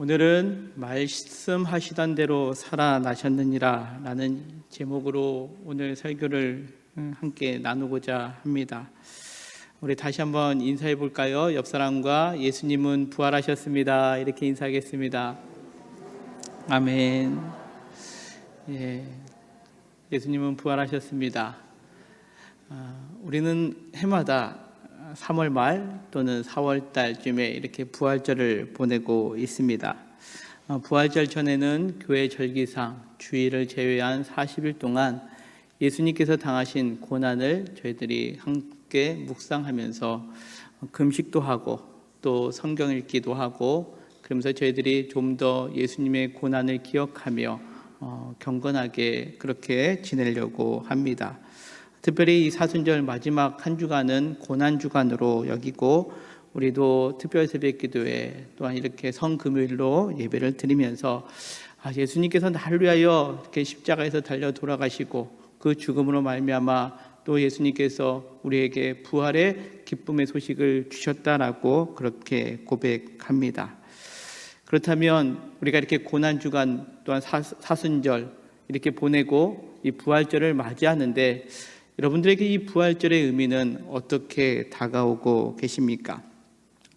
오늘은 말씀하시던 대로 살아나셨느니라 라는 제목으로 오늘 설교를 함께 나누고자 합니다. 우리 다시 한번 인사해 볼까요? 옆 사람과 예수님은 부활하셨습니다. 이렇게 인사하겠습니다. 아멘. 예수님은 부활하셨습니다. 우리는 해마다 3월 말 또는 4월 달쯤에 이렇게 부활절을 보내고 있습니다. 부활절 전에는 교회 절기상 주일을 제외한 40일 동안 예수님께서 당하신 고난을 저희들이 함께 묵상하면서 금식도 하고 또 성경 읽기도 하고, 그러면서 저희들이 좀 더 예수님의 고난을 기억하며 경건하게 그렇게 지내려고 합니다. 특별히 이 사순절 마지막 한 주간은 고난주간으로 여기고, 우리도 특별 새벽 기도회 또한 이렇게 성금요일로 예배를 드리면서 예수님께서 나를 위하여 이렇게 십자가에서 달려 돌아가시고 그 죽음으로 말미암아 또 예수님께서 우리에게 부활의 기쁨의 소식을 주셨다라고 그렇게 고백합니다. 그렇다면 우리가 이렇게 고난주간 또한 사순절 이렇게 보내고 이 부활절을 맞이하는데, 여러분들에게 이 부활절의 의미는 어떻게 다가오고 계십니까?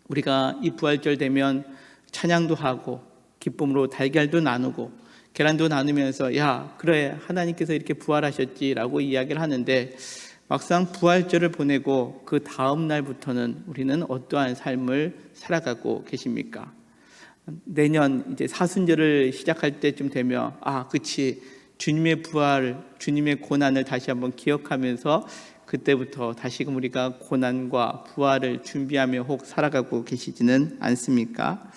우리가 이 부활절 되면 찬양도 하고 기쁨으로 달걀도 나누고 계란도 나누면서 야 그래 하나님께서 이렇게 부활하셨지라고 이야기를 하는데, 막상 부활절을 보내고 그 다음 날부터는 우리는 어떠한 삶을 살아가고 계십니까? 내년 이제 사순절을 시작할 때쯤 되면 그치, 주님의 부활, 주님의 고난을 다시 한번 기억하면서 그때부터 다시금 우리가 고난과 부활을 준비하며 혹 살아가고 계시지는 않습니까?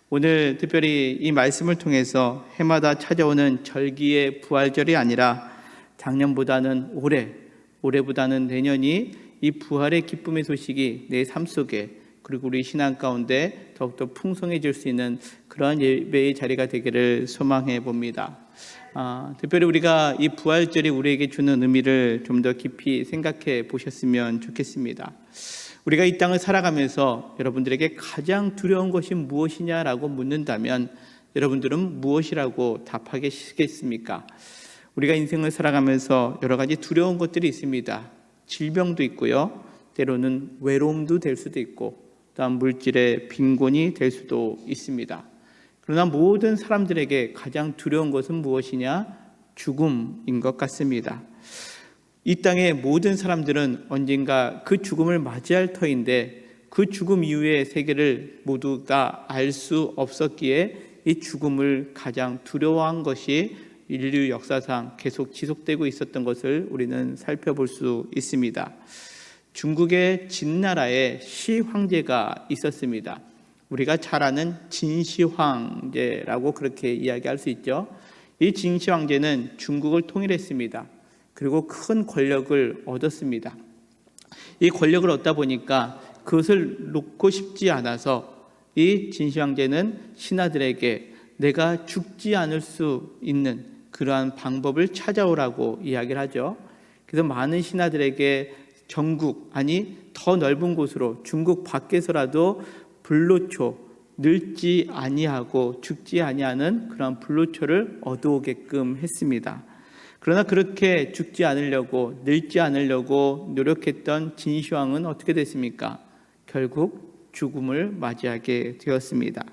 오늘 특별히 이 말씀을 통해서 해마다 찾아오는 절기의 부활절이 아니라 작년보다는 올해보다는 내년이 이 부활의 기쁨의 소식이 내 삶 속에 그리고 우리 신앙 가운데 더욱더 풍성해질 수 있는 그러한 예배의 자리가 되기를 소망해 봅니다. 특별히 우리가 이 부활절이 우리에게 주는 의미를 좀 더 깊이 생각해 보셨으면 좋겠습니다. 우리가 이 땅을 살아가면서 여러분들에게 가장 두려운 것이 무엇이냐라고 묻는다면 여러분들은 무엇이라고 답하겠습니까? 우리가 인생을 살아가면서 여러 가지 두려운 것들이 있습니다. 질병도 있고요, 때로는 외로움도 될 수도 있고, 또한 물질의 빈곤이 될 수도 있습니다. 그러나 모든 사람들에게 가장 두려운 것은 무엇이냐? 죽음인 것 같습니다. 이 땅의 모든 사람들은 언젠가 그 죽음을 맞이할 터인데, 그 죽음 이후의 세계를 모두 다 알 수 없었기에 이 죽음을 가장 두려워한 것이 인류 역사상 계속 지속되고 있었던 것을 우리는 살펴볼 수 있습니다. 중국의 진나라에 시 황제가 있었습니다. 우리가 잘 아는 진시 황제라고 그렇게 이야기할 수 있죠. 이 진시 황제는 중국을 통일했습니다. 그리고 큰 권력을 얻었습니다. 이 권력을 얻다 보니까 그것을 놓고 싶지 않아서 이 진시 황제는 신하들에게 내가 죽지 않을 수 있는 그러한 방법을 찾아오라고 이야기를 하죠. 그래서 많은 신하들에게 전국, 아니 더 넓은 곳으로 중국 밖에서라도 불로초, 늙지 아니하고 죽지 아니하는 그런 불로초를 얻어오게끔 했습니다. 그러나 그렇게 죽지 않으려고, 늙지 않으려고 노력했던 진시황은 어떻게 됐습니까? 결국 죽음을 맞이하게 되었습니다.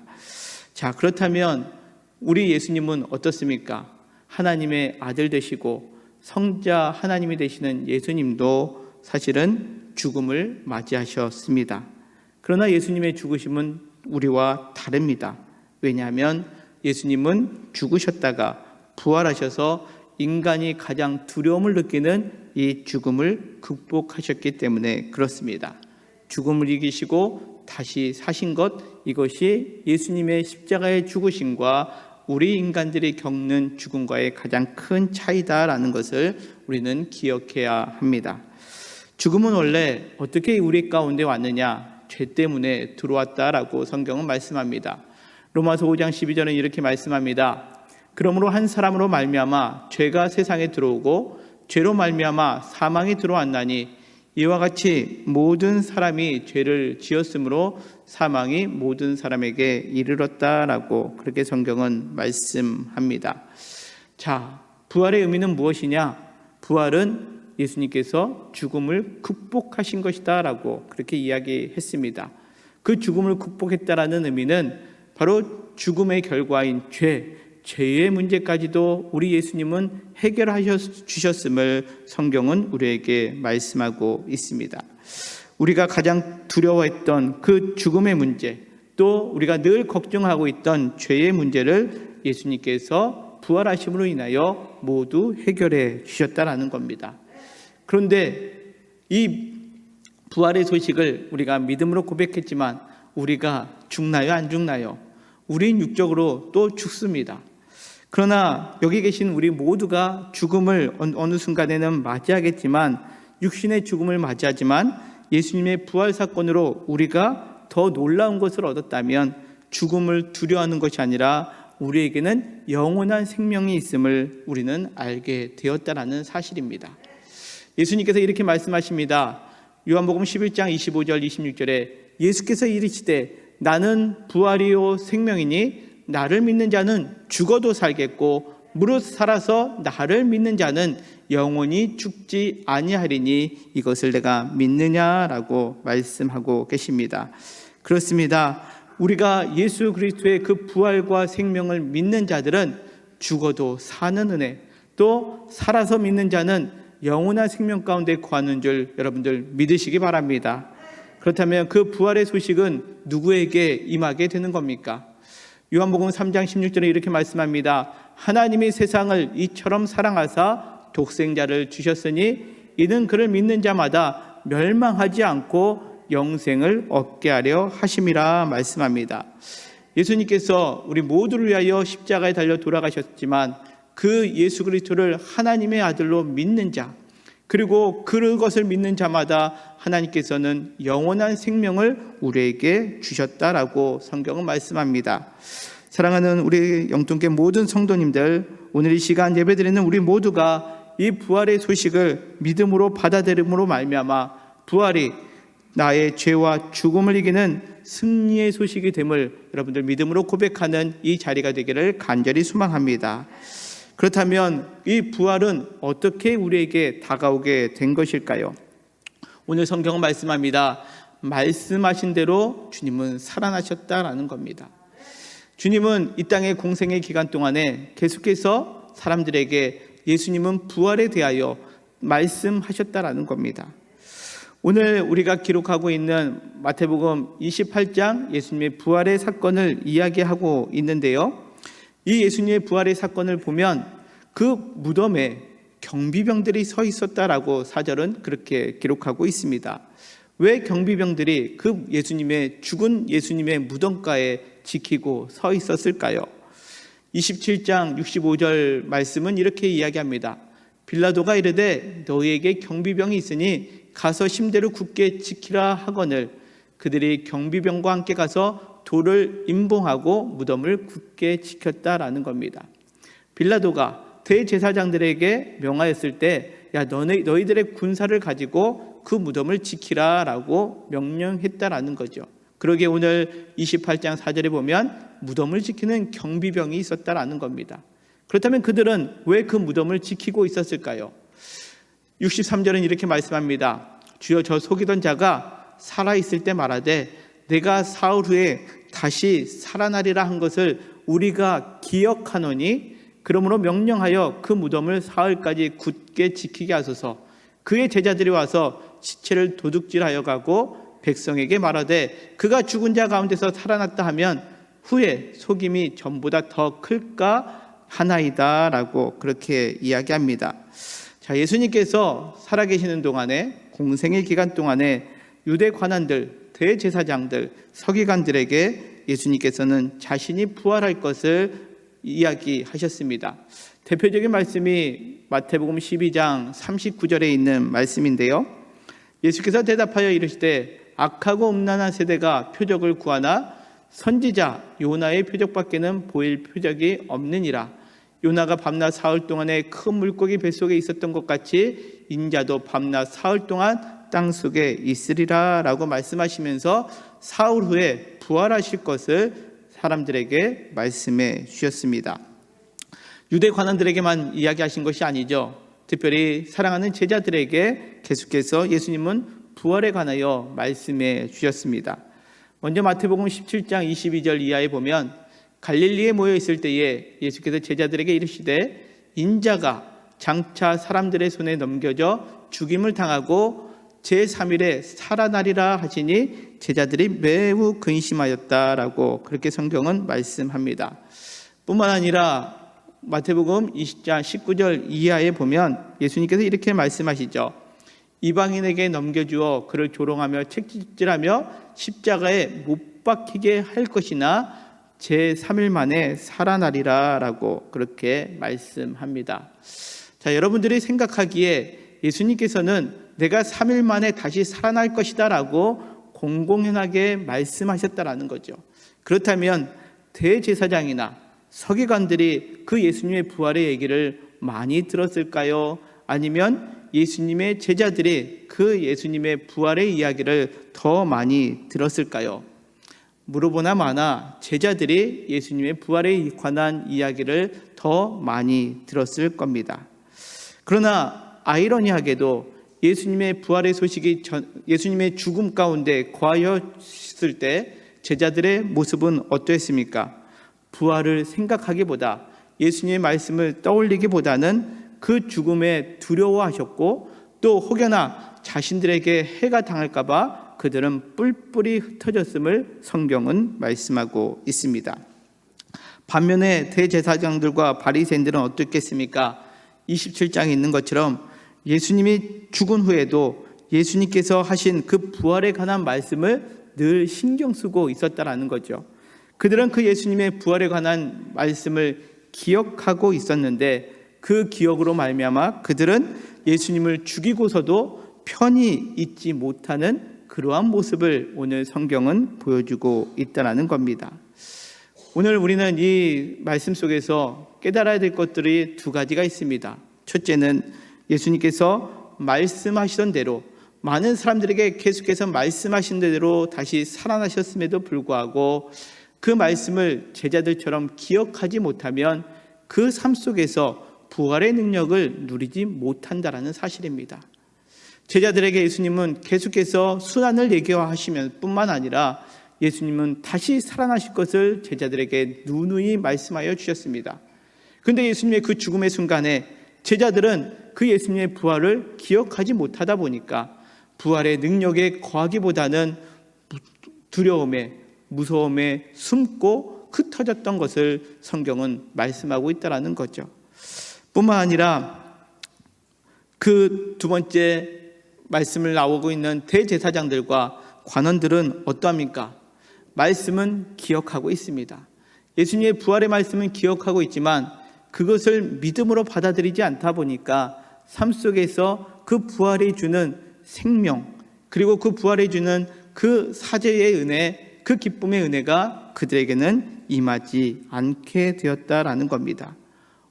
자, 그렇다면 우리 예수님은 어떻습니까? 하나님의 아들 되시고 성자 하나님이 되시는 예수님도 사실은 죽음을 맞이하셨습니다. 그러나 예수님의 죽으심은 우리와 다릅니다. 왜냐하면 예수님은 죽으셨다가 부활하셔서 인간이 가장 두려움을 느끼는 이 죽음을 극복하셨기 때문에 그렇습니다. 죽음을 이기시고 다시 사신 것, 이것이 예수님의 십자가의 죽으심과 우리 인간들이 겪는 죽음과의 가장 큰 차이다라는 것을 우리는 기억해야 합니다. 죽음은 원래 어떻게 우리 가운데 왔느냐? 죄 때문에 들어왔다라고 성경은 말씀합니다. 로마서 5장 12절은 이렇게 말씀합니다. 그러므로 한 사람으로 말미암아 죄가 세상에 들어오고 죄로 말미암아 사망이 들어왔나니 이와 같이 모든 사람이 죄를 지었으므로 사망이 모든 사람에게 이르렀다라고 그렇게 성경은 말씀합니다. 자, 부활의 의미는 무엇이냐? 부활은 예수님께서 죽음을 극복하신 것이다 라고 그렇게 이야기했습니다. 그 죽음을 극복했다라는 의미는 바로 죽음의 결과인 죄의 문제까지도 우리 예수님은 해결하셔 주셨음을 성경은 우리에게 말씀하고 있습니다. 우리가 가장 두려워했던 그 죽음의 문제, 또 우리가 늘 걱정하고 있던 죄의 문제를 예수님께서 부활하심으로 인하여 모두 해결해 주셨다라는 겁니다. 그런데 이 부활의 소식을 우리가 믿음으로 고백했지만 우리가 죽나요? 안 죽나요? 우린 육적으로 또 죽습니다. 그러나 여기 계신 우리 모두가 죽음을 어느 순간에는 맞이하겠지만, 육신의 죽음을 맞이하지만 예수님의 부활 사건으로 우리가 더 놀라운 것을 얻었다면 죽음을 두려워하는 것이 아니라 우리에게는 영원한 생명이 있음을 우리는 알게 되었다라는 사실입니다. 예수님께서 이렇게 말씀하십니다. 요한복음 11장 25절 26절에 예수께서 이르시되 나는 부활이요 생명이니 나를 믿는 자는 죽어도 살겠고 무릇 살아서 나를 믿는 자는 영원히 죽지 아니하리니 이것을 내가 믿느냐라고 말씀하고 계십니다. 그렇습니다. 우리가 예수 그리스도의 그 부활과 생명을 믿는 자들은 죽어도 사는 은혜, 또 살아서 믿는 자는 영원한 생명 가운데 거하는 줄 여러분들 믿으시기 바랍니다. 그렇다면 그 부활의 소식은 누구에게 임하게 되는 겁니까? 요한복음 3장 16절에 이렇게 말씀합니다. 하나님이 세상을 이처럼 사랑하사 독생자를 주셨으니 이는 그를 믿는 자마다 멸망하지 않고 영생을 얻게 하려 하심이라 말씀합니다. 예수님께서 우리 모두를 위하여 십자가에 달려 돌아가셨지만 그 예수 그리스도를 하나님의 아들로 믿는 자, 그리고 그것을 믿는 자마다 하나님께서는 영원한 생명을 우리에게 주셨다라고 성경은 말씀합니다. 사랑하는 우리 영통교회 모든 성도님들, 오늘 이 시간 예배드리는 우리 모두가 이 부활의 소식을 믿음으로 받아들임으로 말미암아 부활이 나의 죄와 죽음을 이기는 승리의 소식이 됨을 여러분들 믿음으로 고백하는 이 자리가 되기를 간절히 소망합니다. 그렇다면 이 부활은 어떻게 우리에게 다가오게 된 것일까요? 오늘 성경은 말씀합니다. 말씀하신 대로 주님은 살아나셨다라는 겁니다. 주님은 이 땅의 공생의 기간 동안에 계속해서 사람들에게 예수님은 부활에 대하여 말씀하셨다라는 겁니다. 오늘 우리가 기록하고 있는 마태복음 28장 예수님의 부활의 사건을 이야기하고 있는데요. 이 예수님의 부활의 사건을 보면 그 무덤에 경비병들이 서 있었다라고 사절은 그렇게 기록하고 있습니다. 왜 경비병들이 그 죽은 예수님의 무덤가에 지키고 서 있었을까요? 27장 65절 말씀은 이렇게 이야기합니다. 빌라도가 이르되 너희에게 경비병이 있으니 가서 심대로 굳게 지키라 하거늘 그들이 경비병과 함께 가서 돌을 임봉하고 무덤을 굳게 지켰다라는 겁니다. 빌라도가 대제사장들에게 명하였을 때 야 너희들의 군사를 가지고 그 무덤을 지키라라고 명령했다라는 거죠. 그러게 오늘 28장 4절에 보면 무덤을 지키는 경비병이 있었다라는 겁니다. 그렇다면 그들은 왜 그 무덤을 지키고 있었을까요? 63절은 이렇게 말씀합니다. 주여 저 속이던 자가 살아있을 때 말하되 내가 사흘 후에 다시 살아나리라 한 것을 우리가 기억하노니 그러므로 명령하여 그 무덤을 사흘까지 굳게 지키게 하소서. 그의 제자들이 와서 시체를 도둑질하여 가고 백성에게 말하되 그가 죽은 자 가운데서 살아났다 하면 후에 속임이 전보다 더 클까 하나이다 라고 그렇게 이야기합니다. 자, 예수님께서 살아계시는 동안에 공생의 기간 동안에 유대 관원들, 대제사장들, 서기관들에게 예수님께서는 자신이 부활할 것을 이야기하셨습니다. 대표적인 말씀이 마태복음 12장 39절에 있는 말씀인데요. 예수께서 대답하여 이르시되 악하고 음란한 세대가 표적을 구하나 선지자 요나의 표적밖에는 보일 표적이 없느니라. 요나가 밤낮 사흘 동안에 큰 물고기 뱃속에 있었던 것 같이 인자도 밤낮 사흘 동안 땅 속에 있으리라 라고 말씀하시면서 사흘 후에 부활하실 것을 사람들에게 말씀해 주셨습니다. 유대 관원들에게만 이야기하신 것이 아니죠. 특별히 사랑하는 제자들에게 계속해서 예수님은 부활에 관하여 말씀해 주셨습니다. 먼저 마태복음 17장 22절 이하에 보면 갈릴리에 모여 있을 때에 예수께서 제자들에게 이르시되 인자가 장차 사람들의 손에 넘겨져 죽임을 당하고 제3일에 살아나리라 하시니 제자들이 매우 근심하였다라고 그렇게 성경은 말씀합니다. 뿐만 아니라 마태복음 20장 19절 이하에 보면 예수님께서 이렇게 말씀하시죠. 이방인에게 넘겨주어 그를 조롱하며 책질하며 십자가에 못 박히게 할 것이나 제3일 만에 살아나리라 라고 그렇게 말씀합니다. 자, 여러분들이 생각하기에 예수님께서는 내가 3일 만에 다시 살아날 것이다 라고 공공연하게 말씀하셨다라는 거죠. 그렇다면 대제사장이나 서기관들이 그 예수님의 부활의 얘기를 많이 들었을까요? 아니면 예수님의 제자들이 그 예수님의 부활의 이야기를 더 많이 들었을까요? 물어보나 마나 제자들이 예수님의 부활에 관한 이야기를 더 많이 들었을 겁니다. 그러나 아이러니하게도 예수님의 부활의 소식이 예수님의 죽음 가운데 거하였을 때 제자들의 모습은 어떠했습니까? 부활을 생각하기보다 예수님의 말씀을 떠올리기보다는 그 죽음에 두려워하셨고 또 혹여나 자신들에게 해가 당할까 봐 그들은 뿔뿔이 흩어졌음을 성경은 말씀하고 있습니다. 반면에 대제사장들과 바리새인들은 어떻겠습니까? 27장에 있는 것처럼 예수님이 죽은 후에도 예수님께서 하신 그 부활에 관한 말씀을 늘 신경 쓰고 있었다라는 거죠. 그들은 그 예수님의 부활에 관한 말씀을 기억하고 있었는데 그 기억으로 말미암아 그들은 예수님을 죽이고서도 편히 잊지 못하는 그러한 모습을 오늘 성경은 보여주고 있다는 겁니다. 오늘 우리는 이 말씀 속에서 깨달아야 될 것들이 두 가지가 있습니다. 첫째는 예수님께서 말씀하시던 대로 많은 사람들에게 계속해서 말씀하신 대로 다시 살아나셨음에도 불구하고 그 말씀을 제자들처럼 기억하지 못하면 그 삶 속에서 부활의 능력을 누리지 못한다라는 사실입니다. 제자들에게 예수님은 계속해서 순환을 얘기하시면 뿐만 아니라 예수님은 다시 살아나실 것을 제자들에게 누누이 말씀하여 주셨습니다. 그런데 예수님의 그 죽음의 순간에 제자들은 그 예수님의 부활을 기억하지 못하다 보니까 부활의 능력에 거하기보다는 두려움에 무서움에 숨고 흩어졌던 것을 성경은 말씀하고 있다는 거죠. 뿐만 아니라 그 두 번째 말씀을 나오고 있는 대제사장들과 관원들은 어떠합니까? 말씀은 기억하고 있습니다. 예수님의 부활의 말씀은 기억하고 있지만 그것을 믿음으로 받아들이지 않다 보니까 삶 속에서 그 부활이 주는 생명 그리고 그 부활이 주는 그 사죄의 은혜, 그 기쁨의 은혜가 그들에게는 임하지 않게 되었다라는 겁니다.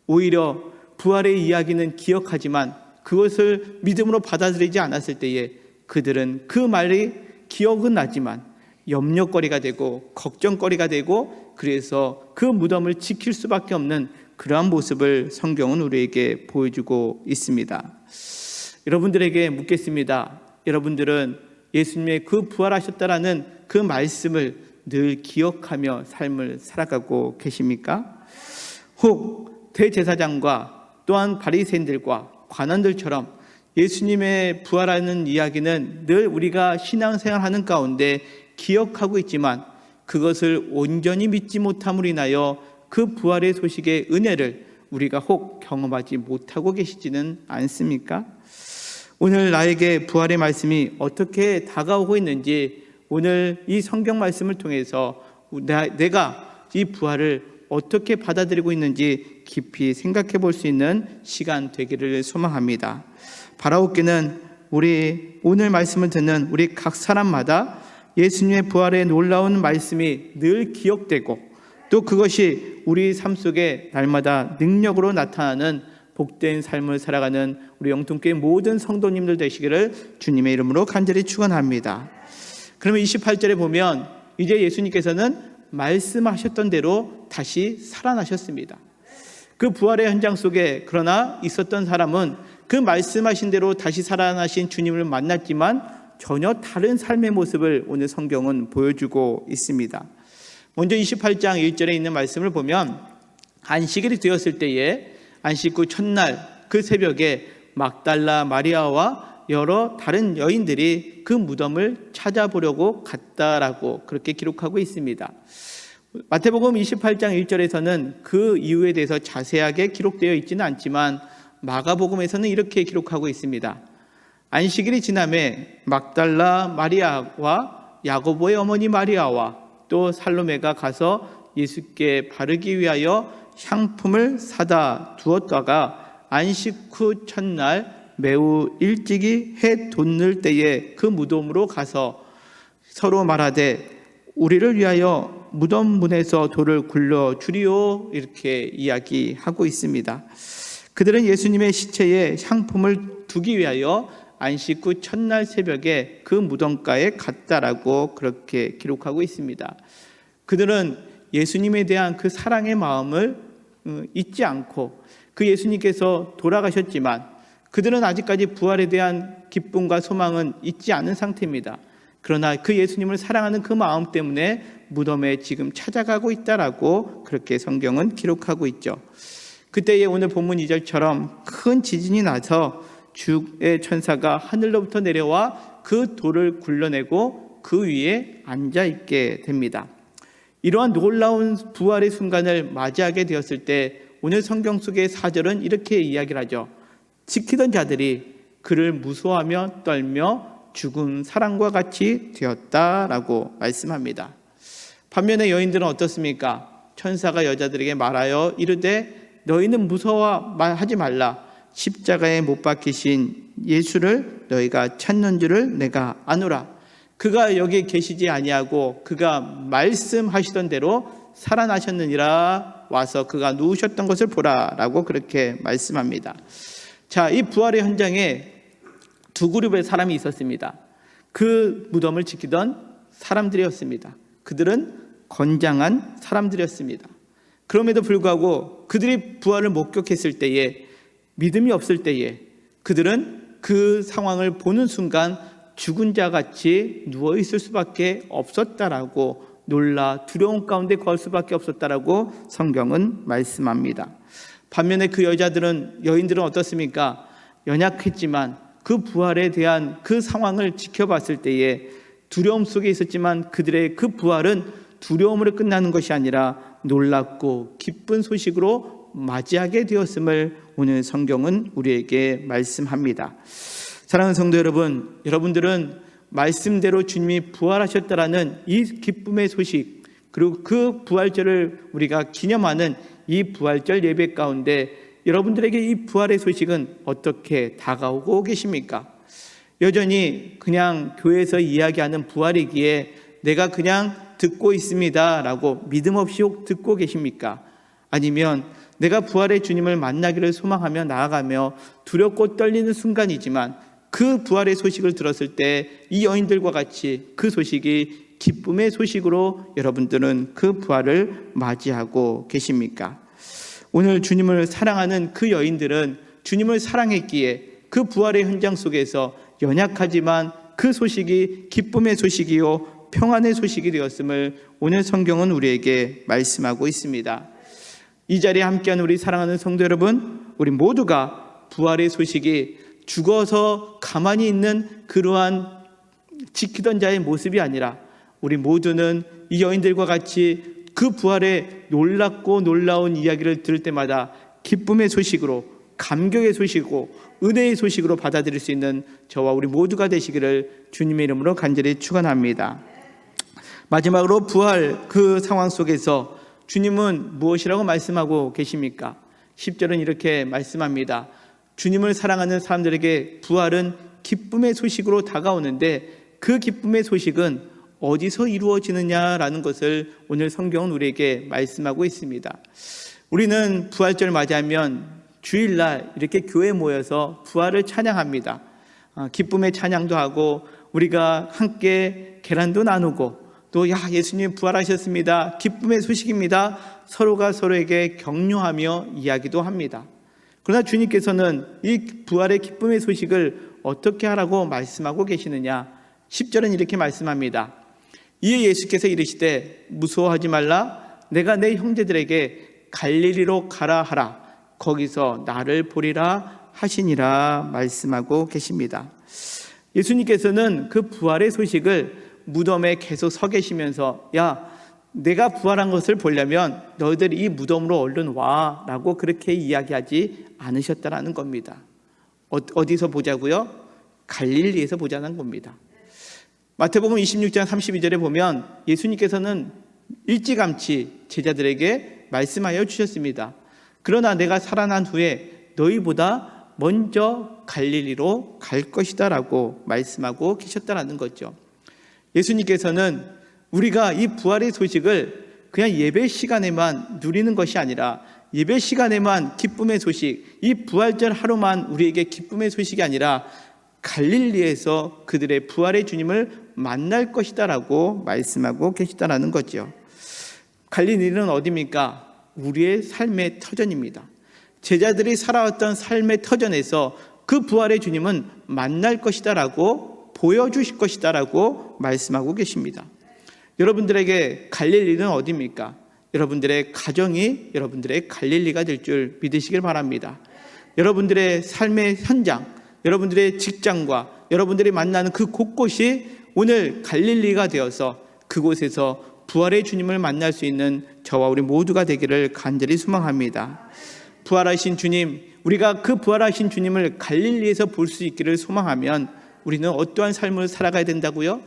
오히려 부활의 이야기는 기억하지만 그것을 믿음으로 받아들이지 않았을 때에 그들은 그 말이 기억은 나지만 염려거리가 되고 걱정거리가 되고 그래서 그 무덤을 지킬 수밖에 없는 그러한 모습을 성경은 우리에게 보여주고 있습니다. 여러분들에게 묻겠습니다. 여러분들은 예수님의 그 부활하셨다라는 그 말씀을 늘 기억하며 삶을 살아가고 계십니까? 혹 대제사장과 또한 바리새인들과 관원들처럼 예수님의 부활하는 이야기는 늘 우리가 신앙생활하는 가운데 기억하고 있지만 그것을 온전히 믿지 못함으로 인하여 그 부활의 소식의 은혜를 우리가 혹 경험하지 못하고 계시지는 않습니까? 오늘 나에게 부활의 말씀이 어떻게 다가오고 있는지 오늘 이 성경 말씀을 통해서 내가 이 부활을 어떻게 받아들이고 있는지 깊이 생각해 볼 수 있는 시간 되기를 소망합니다. 바라옵기는 우리 오늘 말씀을 듣는 우리 각 사람마다 예수님의 부활의 놀라운 말씀이 늘 기억되고 또 그것이 우리 삶 속에 날마다 능력으로 나타나는 복된 삶을 살아가는 우리 영통교회 모든 성도님들 되시기를 주님의 이름으로 간절히 축원합니다. 그러면 28절에 보면 이제 예수님께서는 말씀하셨던 대로 다시 살아나셨습니다. 그 부활의 현장 속에 그러나 있었던 사람은 그 말씀하신 대로 다시 살아나신 주님을 만났지만 전혀 다른 삶의 모습을 오늘 성경은 보여주고 있습니다. 먼저 28장 1절에 있는 말씀을 보면 안식일이 되었을 때에 안식 후 첫날 그 새벽에 막달라 마리아와 여러 다른 여인들이 그 무덤을 찾아보려고 갔다라고 그렇게 기록하고 있습니다. 마태복음 28장 1절에서는 그 이유에 대해서 자세하게 기록되어 있지는 않지만 마가복음에서는 이렇게 기록하고 있습니다. 안식일이 지남에 막달라 마리아와 야고보의 어머니 마리아와 또 살로메가 가서 예수께 바르기 위하여 향품을 사다 두었다가 안식 후 첫날 매우 일찍이 해 돋는 때에 그 무덤으로 가서 서로 말하되 우리를 위하여 무덤 문에서 돌을 굴려 주리오 이렇게 이야기하고 있습니다. 그들은 예수님의 시체에 향품을 두기 위하여 안식 후 첫날 새벽에 그 무덤가에 갔다라고 그렇게 기록하고 있습니다. 그들은 예수님에 대한 그 사랑의 마음을 잊지 않고 그 예수님께서 돌아가셨지만 그들은 아직까지 부활에 대한 기쁨과 소망은 잊지 않은 상태입니다. 그러나 그 예수님을 사랑하는 그 마음 때문에 무덤에 지금 찾아가고 있다라고 그렇게 성경은 기록하고 있죠. 그때에 오늘 본문 2절처럼 큰 지진이 나서 주의 천사가 하늘로부터 내려와 그 돌을 굴러내고 그 위에 앉아있게 됩니다. 이러한 놀라운 부활의 순간을 맞이하게 되었을 때 오늘 성경 속의 4절은 이렇게 이야기를 하죠. 지키던 자들이 그를 무서워하며 떨며 죽은 사람과 같이 되었다라고 말씀합니다. 반면에 여인들은 어떻습니까? 천사가 여자들에게 말하여 이르되 너희는 무서워하지 말라. 십자가에 못 박히신 예수를 너희가 찾는 줄을 내가 아노라. 그가 여기 계시지 아니하고 그가 말씀하시던 대로 살아나셨느니라. 와서 그가 누우셨던 것을 보라라고 그렇게 말씀합니다. 자, 이 부활의 현장에 두 그룹의 사람이 있었습니다. 그 무덤을 지키던 사람들이었습니다. 그들은 건장한 사람들이었습니다. 그럼에도 불구하고 그들이 부활을 목격했을 때에 믿음이 없을 때에 그들은 그 상황을 보는 순간 죽은 자같이 누워있을 수밖에 없었다라고 놀라 두려움 가운데 거할 수밖에 없었다라고 성경은 말씀합니다. 반면에 그 여인들은 어떻습니까? 연약했지만 그 부활에 대한 그 상황을 지켜봤을 때에 두려움 속에 있었지만 그들의 그 부활은 두려움으로 끝나는 것이 아니라 놀랍고 기쁜 소식으로 맞이하게 되었음을 오늘 성경은 우리에게 말씀합니다. 사랑하는 성도 여러분, 여러분들은 말씀대로 주님이 부활하셨다라는 이 기쁨의 소식, 그리고 그 부활절을 우리가 기념하는 이 부활절 예배 가운데 여러분들에게 이 부활의 소식은 어떻게 다가오고 계십니까? 여전히 그냥 교회에서 이야기하는 부활이기에 내가 그냥 듣고 있습니다 라고 믿음 없이 듣고 계십니까? 아니면 내가 부활의 주님을 만나기를 소망하며 나아가며 두렵고 떨리는 순간이지만 그 부활의 소식을 들었을 때 이 여인들과 같이 그 소식이 기쁨의 소식으로 여러분들은 그 부활을 맞이하고 계십니까? 오늘 주님을 사랑하는 그 여인들은 주님을 사랑했기에 그 부활의 현장 속에서 연약하지만 그 소식이 기쁨의 소식이요 평안의 소식이 되었음을 오늘 성경은 우리에게 말씀하고 있습니다. 이 자리에 함께한 우리 사랑하는 성도 여러분, 우리 모두가 부활의 소식이 죽어서 가만히 있는 그러한 지키던 자의 모습이 아니라 우리 모두는 이 여인들과 같이 그 부활의 놀랍고 놀라운 이야기를 들을 때마다 기쁨의 소식으로, 감격의 소식이고 은혜의 소식으로 받아들일 수 있는 저와 우리 모두가 되시기를 주님의 이름으로 간절히 축원합니다. 마지막으로 부활 그 상황 속에서 주님은 무엇이라고 말씀하고 계십니까? 10절은 이렇게 말씀합니다. 주님을 사랑하는 사람들에게 부활은 기쁨의 소식으로 다가오는데 그 기쁨의 소식은 어디서 이루어지느냐라는 것을 오늘 성경은 우리에게 말씀하고 있습니다. 우리는 부활절을 맞이하면 주일날 이렇게 교회에 모여서 부활을 찬양합니다. 기쁨의 찬양도 하고 우리가 함께 계란도 나누고 또 예수님 부활하셨습니다. 기쁨의 소식입니다. 서로가 서로에게 격려하며 이야기도 합니다. 그러나 주님께서는 이 부활의 기쁨의 소식을 어떻게 하라고 말씀하고 계시느냐? 10절은 이렇게 말씀합니다. 이에 예수께서 이르시되 무서워하지 말라. 내가 내 형제들에게 갈릴리로 가라 하라. 거기서 나를 보리라 하시니라 말씀하고 계십니다. 예수님께서는 그 부활의 소식을 무덤에 계속 서 계시면서 내가 부활한 것을 보려면 너희들 이 무덤으로 얼른 와 라고 그렇게 이야기하지 않으셨다라는 겁니다. 어디서 보자고요? 갈릴리에서 보자는 겁니다. 마태복음 26장 32절에 보면 예수님께서는 일찌감치 제자들에게 말씀하여 주셨습니다. 그러나 내가 살아난 후에 너희보다 먼저 갈릴리로 갈 것이다 라고 말씀하고 계셨다라는 거죠. 예수님께서는 우리가 이 부활의 소식을 그냥 예배 시간에만 누리는 것이 아니라 예배 시간에만 기쁨의 소식, 이 부활절 하루만 우리에게 기쁨의 소식이 아니라 갈릴리에서 그들의 부활의 주님을 만날 것이다 라고 말씀하고 계시다라는 거죠. 갈릴리는 어디입니까? 우리의 삶의 터전입니다. 제자들이 살아왔던 삶의 터전에서 그 부활의 주님은 만날 것이다 라고 보여주실 것이다 라고 말씀하고 계십니다. 여러분들에게 갈릴리는 어디입니까? 여러분들의 가정이 여러분들의 갈릴리가 될 줄 믿으시길 바랍니다. 여러분들의 삶의 현장, 여러분들의 직장과 여러분들이 만나는 그 곳곳이 오늘 갈릴리가 되어서 그곳에서 부활의 주님을 만날 수 있는 저와 우리 모두가 되기를 간절히 소망합니다. 부활하신 주님, 우리가 그 부활하신 주님을 갈릴리에서 볼 수 있기를 소망하면 우리는 어떠한 삶을 살아가야 된다고요?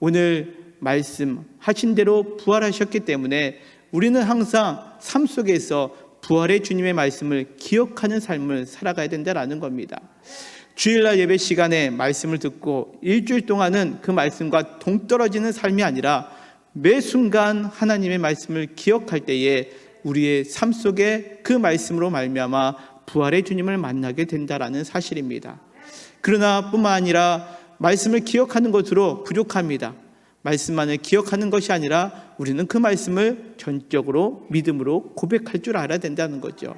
오늘 말씀하신 대로 부활하셨기 때문에 우리는 항상 삶 속에서 부활의 주님의 말씀을 기억하는 삶을 살아가야 된다는 겁니다. 주일날 예배 시간에 말씀을 듣고 일주일 동안은 그 말씀과 동떨어지는 삶이 아니라 매 순간 하나님의 말씀을 기억할 때에 우리의 삶 속에 그 말씀으로 말미암아 부활의 주님을 만나게 된다라는 사실입니다. 그러나 뿐만 아니라 말씀을 기억하는 것으로 부족합니다. 말씀만을 기억하는 것이 아니라 우리는 그 말씀을 전적으로 믿음으로 고백할 줄 알아야 된다는 거죠.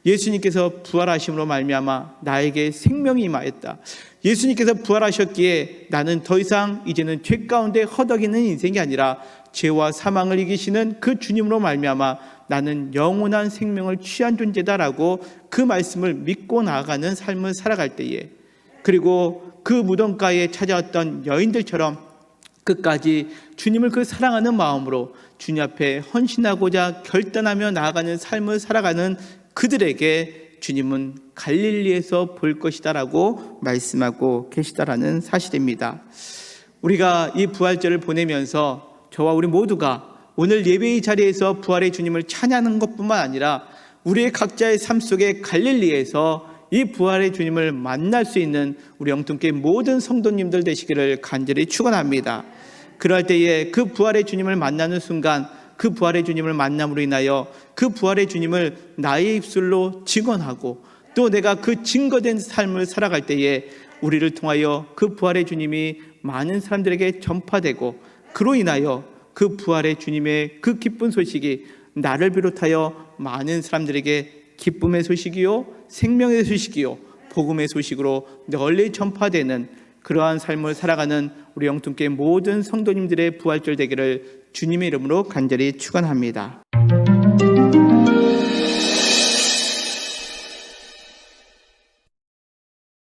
예수님께서 부활하심으로 말미암아 나에게 생명이 임하였다. 예수님께서 부활하셨기에 나는 더 이상 이제는 죄 가운데 허덕이는 인생이 아니라 죄와 사망을 이기시는 그 주님으로 말미암아 나는 영원한 생명을 취한 존재다라고 그 말씀을 믿고 나아가는 삶을 살아갈 때에, 그리고 그 무덤가에 찾아왔던 여인들처럼 끝까지 주님을 그 사랑하는 마음으로 주님 앞에 헌신하고자 결단하며 나아가는 삶을 살아가는 그들에게 주님은 갈릴리에서 볼 것이다라고 말씀하고 계시다라는 사실입니다. 우리가 이 부활절을 보내면서 저와 우리 모두가 오늘 예배의 자리에서 부활의 주님을 찬양하는 것뿐만 아니라 우리의 각자의 삶 속에 갈릴리에서 이 부활의 주님을 만날 수 있는 우리 영통교회 모든 성도님들 되시기를 간절히 축원합니다. 그럴 때에 그 부활의 주님을 만나는 순간 그 부활의 주님을 만남으로 인하여 그 부활의 주님을 나의 입술로 증언하고 또 내가 그 증거된 삶을 살아갈 때에 우리를 통하여 그 부활의 주님이 많은 사람들에게 전파되고 그로 인하여 그 부활의 주님의 그 기쁜 소식이 나를 비롯하여 많은 사람들에게 기쁨의 소식이요 생명의 소식이요 복음의 소식으로 널리 전파되는 그러한 삶을 살아가는 우리 영통교회 모든 성도님들의 부활절 되기를 주님의 이름으로 간절히 축원합니다.